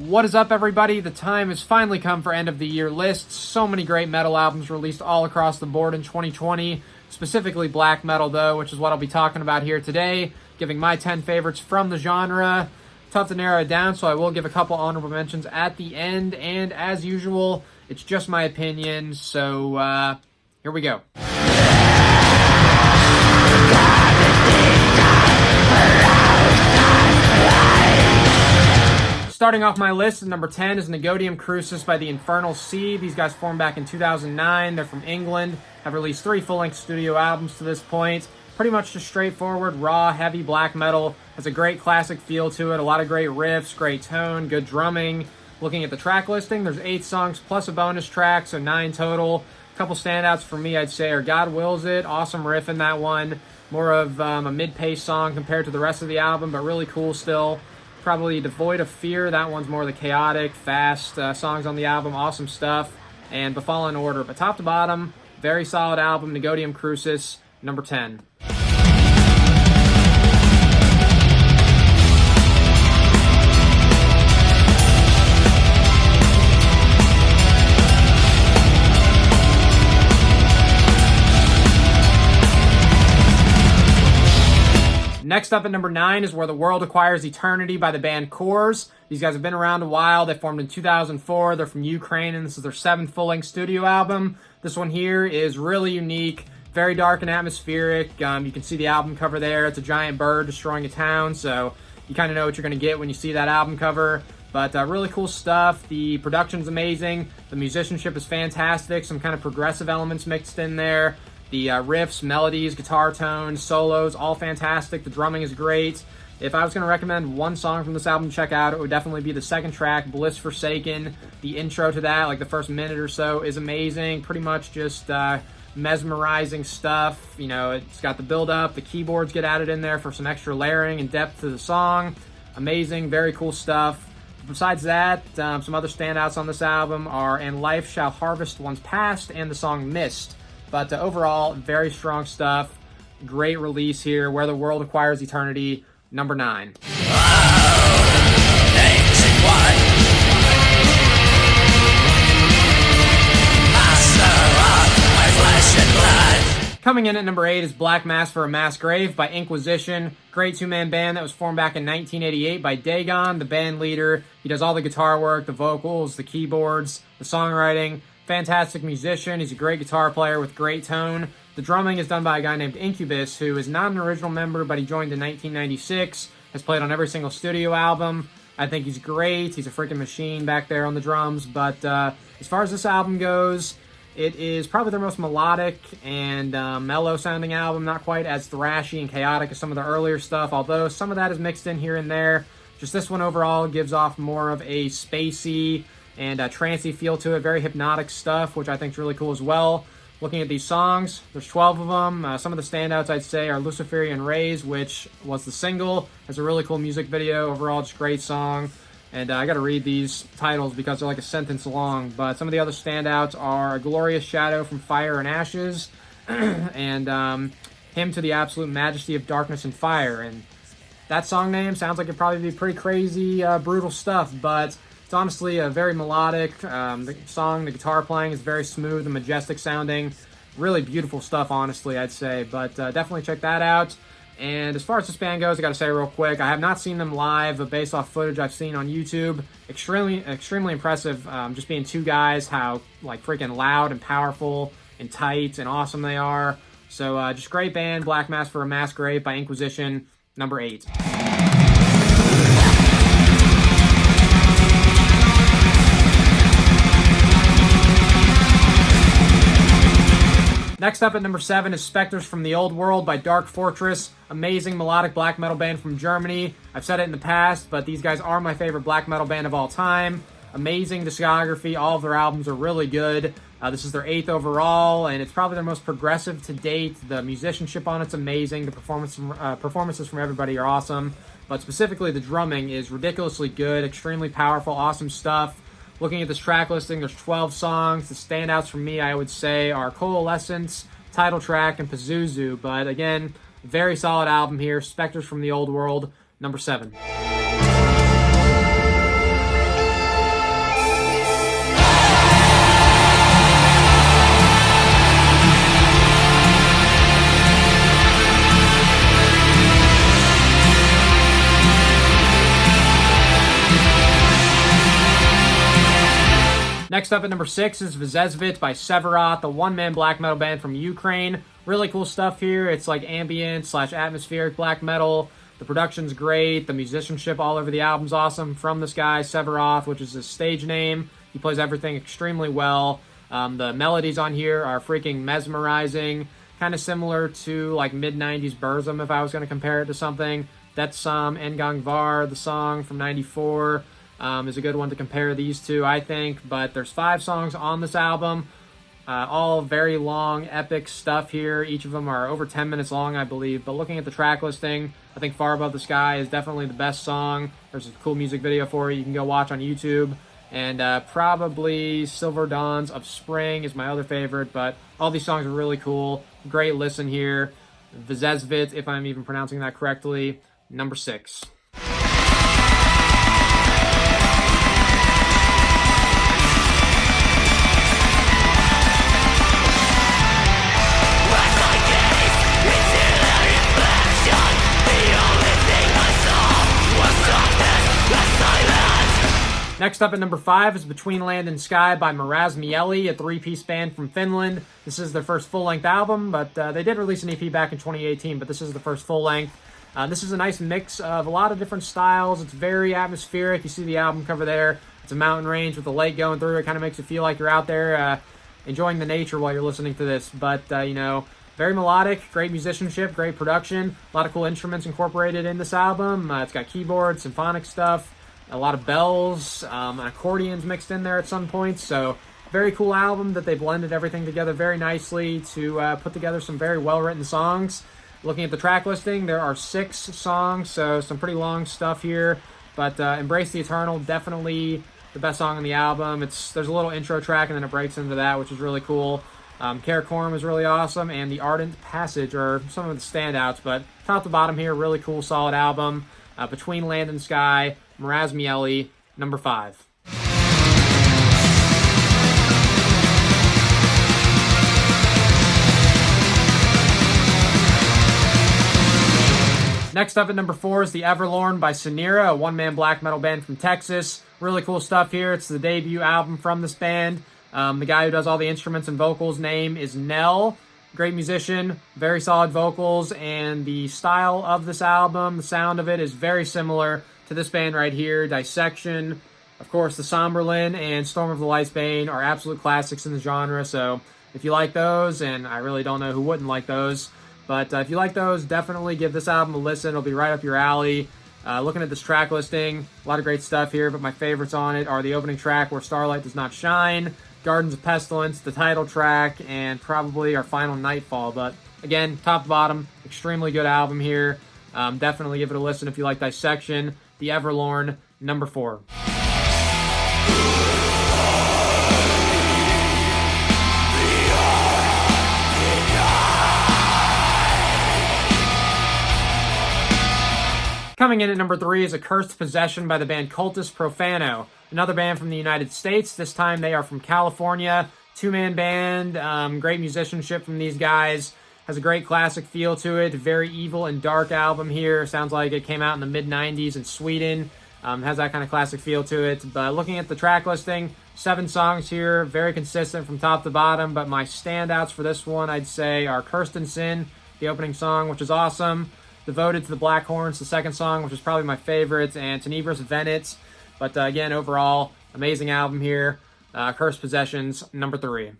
What is up, everybody? The time has finally come for end of the year lists. So many great metal albums released all across the board in 2020, specifically black metal though, which is what I'll be talking about here today, giving my 10 favorites from the genre. Tough to narrow it down, so I will give a couple honorable mentions at the end, and as usual, it's just my opinion, so here we go. Starting off my list at number 10 is Negotium Crucis by the Infernal. These guys formed back in 2009. They're from England, have released 3 full-length studio albums to this point. Pretty much just straightforward, raw, heavy black metal. Has a great classic feel to it, a lot of great riffs, great tone, good drumming. Looking at the track listing, there's 8 songs plus a bonus track, so 9 total. A couple standouts for me, I'd say, are God Wills It. Awesome riff in that one. More of a mid-paced song compared to the rest of the album, but really cool still. Probably Devoid of Fear. That one's more the chaotic, fast songs on the album. Awesome stuff. And Befallen Order. But top to bottom, very solid album. Negotium Crucis, number 10. Next up at number 9 is Where the World Acquires Eternity by the band Khors. These guys have been around a while. They formed in 2004. They're from Ukraine, and this is their 7th full-length studio album. This one here is really unique, very dark and atmospheric. You can see the album cover there. It's a giant bird destroying a town, so you kind of know what you're going to get when you see that album cover. But really cool stuff. The production's amazing. The musicianship is fantastic. Some kind of progressive elements mixed in there. The riffs, melodies, guitar tones, solos, all fantastic. The drumming is great. If I was going to recommend one song from this album to check out, it would definitely be the second track, Bliss Forsaken. The intro to that, like the first minute or so, is amazing. Pretty much just mesmerizing stuff. You know, it's got the build-up. The keyboards get added in there for some extra layering and depth to the song. Amazing, very cool stuff. Besides that, some other standouts on this album are And Life Shall Harvest One's Past and the song Mist. But overall, very strong stuff. Great release here. Where the World Acquires Eternity, number 9. Coming in at number 8 is Black Mass for a Mass Grave by Inquisition. Great 2-man band that was formed back in 1988 by Dagon, the band leader. He does all the guitar work, the vocals, the keyboards, the songwriting. Fantastic musician. He's a great guitar player with great tone. The drumming is done by a guy named Incubus, who is not an original member, but he joined in 1996, has played on every single studio album. I think he's great. He's a freaking machine back there on the drums. But as far as this album goes, it is probably their most melodic and mellow-sounding album, not quite as thrashy and chaotic as some of the earlier stuff, although some of that is mixed in here and there. Just this one overall gives off more of a spacey and trancey feel to it, very hypnotic stuff, which I think is really cool as well. Looking at these songs, there's 12 of them. Some of the standouts, I'd say, are Luciferian Rays, which was the single. Has a really cool music video. Overall, just great song. And I got to read these titles because they're like a sentence long. But some of the other standouts are A Glorious Shadow from Fire and Ashes and Hymn to the Absolute Majesty of Darkness and Fire. And that song name sounds like it'd probably be pretty crazy, brutal stuff, but it's honestly a very melodic the song. The guitar playing is very smooth and majestic sounding. Really beautiful stuff, honestly, I'd say. But definitely check that out. And as far as this band goes, I got to say real quick, I have not seen them live, but based off footage I've seen on YouTube, extremely impressive. Just being 2 guys, how like freaking loud and powerful and tight and awesome they are. So just great band. Black Mass for a Mass Grave by Inquisition, number 8. Next up at number 7 is Spectres from the Old World by Dark Fortress. Amazing melodic black metal band from Germany. I've said it in the past, but these guys are my favorite black metal band of all time. Amazing discography. All of their albums are really good. This is their 8th overall, and it's probably their most progressive to date. The musicianship on it's amazing. The performances from everybody are awesome. But specifically, the drumming is ridiculously good, extremely powerful, awesome stuff. Looking at this track listing, there's 12 songs. The standouts for me, I would say, are Coalescence, Title Track, and Pazuzu. But again, very solid album here. Spectres from the Old World, number 7. Next up at number 6 is Vsesvit by Severoth, a one-man black metal band from Ukraine. Really cool stuff here. It's like ambient / atmospheric black metal. The production's great. The musicianship all over the album's awesome from this guy, Severoth, which is his stage name. He plays everything extremely well. The melodies on here are freaking mesmerizing. Kind of similar to like mid-90s Burzum if I was going to compare it to something. That's Engang Var, the song from 94. Is a good one to compare these two, I think. But there's 5 songs on this album. All very long, epic stuff here. Each of them are over 10 minutes long, I believe. But looking at the track listing, I think Far Above the Sky is definitely the best song. There's a cool music video for it you can go watch on YouTube. And probably Silver Dawns of Spring is my other favorite. But all these songs are really cool. Great listen here. Vsesvit, if I'm even pronouncing that correctly, number 6. Next up at number 5 is Between Land and Sky by Marrasmieli, a 3-piece band from Finland. This is their first full-length album, but they did release an EP back in 2018, but this is the first full-length. This is a nice mix of a lot of different styles. It's very atmospheric. You see the album cover there. It's a mountain range with a lake going through. It kind of makes you feel like you're out there enjoying the nature while you're listening to this. But, very melodic, great musicianship, great production. A lot of cool instruments incorporated in this album. It's got keyboards, symphonic stuff. A lot of bells, accordions mixed in there at some points. So very cool album that they blended everything together very nicely to put together some very well-written songs. Looking at the track listing, there are 6 songs, so some pretty long stuff here. But Embrace the Eternal, definitely the best song on the album. There's a little intro track and then it breaks into that, which is really cool. Karakorum is really awesome, and The Ardent Passage are some of the standouts. But top to bottom here, really cool, solid album. Between Land and Sky, Marrasmieli, number 5. Next up at number 4 is the Everlorn by Sinira, a one-man black metal band from Texas. Really cool stuff here. It's the debut album from this band. The guy who does all the instruments and vocals name is Nell. Great musician, very solid vocals, and the style of this album, the sound of it is very similar to this band right here, Dissection. Of course, the Somberlin and Storm of the Lightsbane are absolute classics in the genre, so if you like those, and I really don't know who wouldn't like those, but if you like those, definitely give this album a listen. It'll be right up your alley. Looking at this track listing, a lot of great stuff here, but my favorites on it are the opening track, Where Starlight Does Not Shine, Gardens of Pestilence, the title track, and probably our final Nightfall. But again, top to bottom, extremely good album here. Definitely give it a listen if you like Dissection. The Everlorn, number 4. Coming in at number 3 is Accursed Possession by the band Cultus Profano, another band from the United States. This time they are from California. 2-man band, great musicianship from these guys. Has a great classic feel to it. Very evil and dark album here. Sounds like it came out in the mid-90s in Sweden. Has that kind of classic feel to it. But looking at the track listing, 7 songs here. Very consistent from top to bottom. But my standouts for this one, I'd say, are Cursed in Sin, the opening song, which is awesome. Devoted to the Black Horns, the second song, which is probably my favorite, and Tenebris Venet. But again, overall, amazing album here. Cursed Possessions, number 3.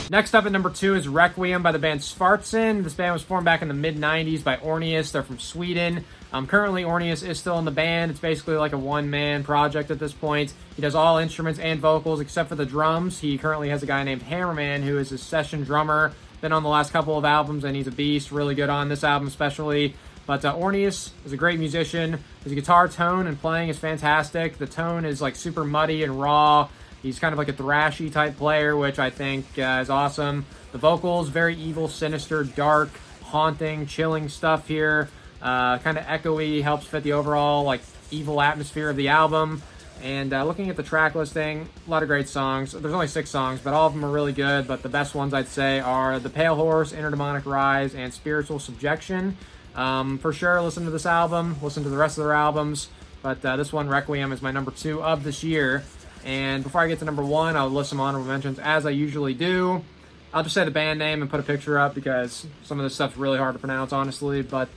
Next up at number 2 is Requiem by the band Svartsyn. This band was formed back in the mid-90s by Orneus. They're from Sweden. Currently, Orneus is still in the band. It's basically like a one-man project at this point. He does all instruments and vocals except for the drums. He currently has a guy named Hammerman who is his session drummer. Been on the last couple of albums, and he's a beast. Really good on this album especially. But Orneus is a great musician. His guitar tone and playing is fantastic. The tone is like super muddy and raw. He's kind of like a thrashy type player, which I think is awesome. The vocals, very evil, sinister, dark, haunting, chilling stuff here. Kind of echoey, helps fit the overall like evil atmosphere of the album. And looking at the track listing, a lot of great songs. There's only 6 songs, but all of them are really good. But the best ones I'd say are The Pale Horse, Inner Demonic Rise, and Spiritual Subjection. For sure, listen to this album. Listen to the rest of their albums. But this one, Requiem, is my number 2 of this year. And before I get to number 1, I'll list some honorable mentions as I usually do. I'll just say the band name and put a picture up because some of this stuff's really hard to pronounce, honestly. But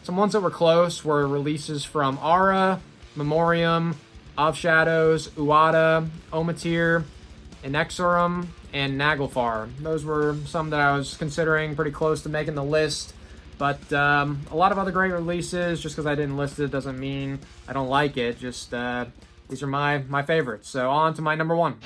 some ones that were close were releases from Aura, Memoriam, Of Shadows, Uada, Omatir, Inexorum, and Naglfar. Those were some that I was considering pretty close to making the list. But a lot of other great releases. Just because I didn't list it doesn't mean I don't like it. Just these are my favorites. So on to my number 1.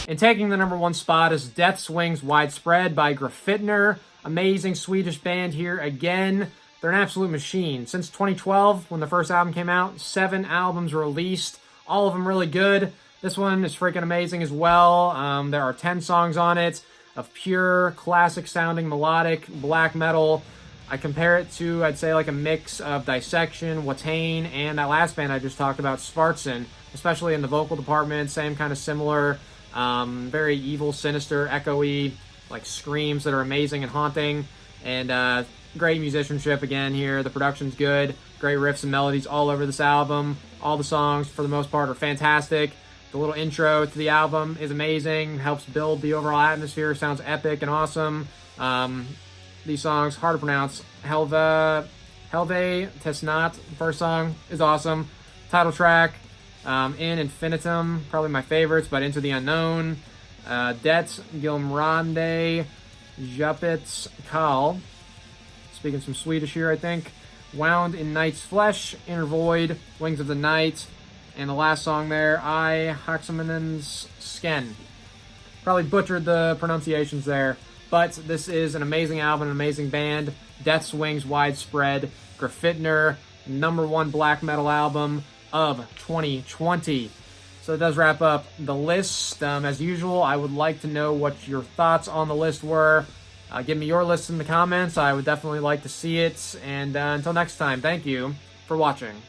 And taking the number 1 spot is Death's Wings Widespread by Grafvitnir. Amazing Swedish band here again. They're an absolute machine. Since 2012, when the first album came out, 7 albums released. All of them really good. This one is freaking amazing as well. There are 10 songs on it of pure, classic-sounding, melodic black metal. I compare it to, I'd say, like a mix of Dissection, Watain, and that last band I just talked about, Svartsyn, especially in the vocal department. Same kind of similar, very evil, sinister, echoey, like screams that are amazing and haunting. And great musicianship again here. The production's good. Great riffs and melodies all over this album. All the songs, for the most part, are fantastic. The little intro to the album is amazing. Helps build the overall atmosphere. Sounds epic and awesome. These songs, hard to pronounce. Helve Tesnat, first song, is awesome. Title track, In Infinitum, probably my favorites, but Into the Unknown. Det Gilmrande Japets Kal. Speaking some Swedish here, I think. Wound in Night's Flesh, Inner Void, Wings of the Night, and the last song there, I Haxamanen's Sken. Probably butchered the pronunciations there, but this is an amazing album, an amazing band. Death's Wings Widespread, Grafvitnir, number 1 black metal album of 2020. So it does wrap up the list. As usual, I would like to know what your thoughts on the list were. Give me your list in the comments. I would definitely like to see it. And until next time, thank you for watching.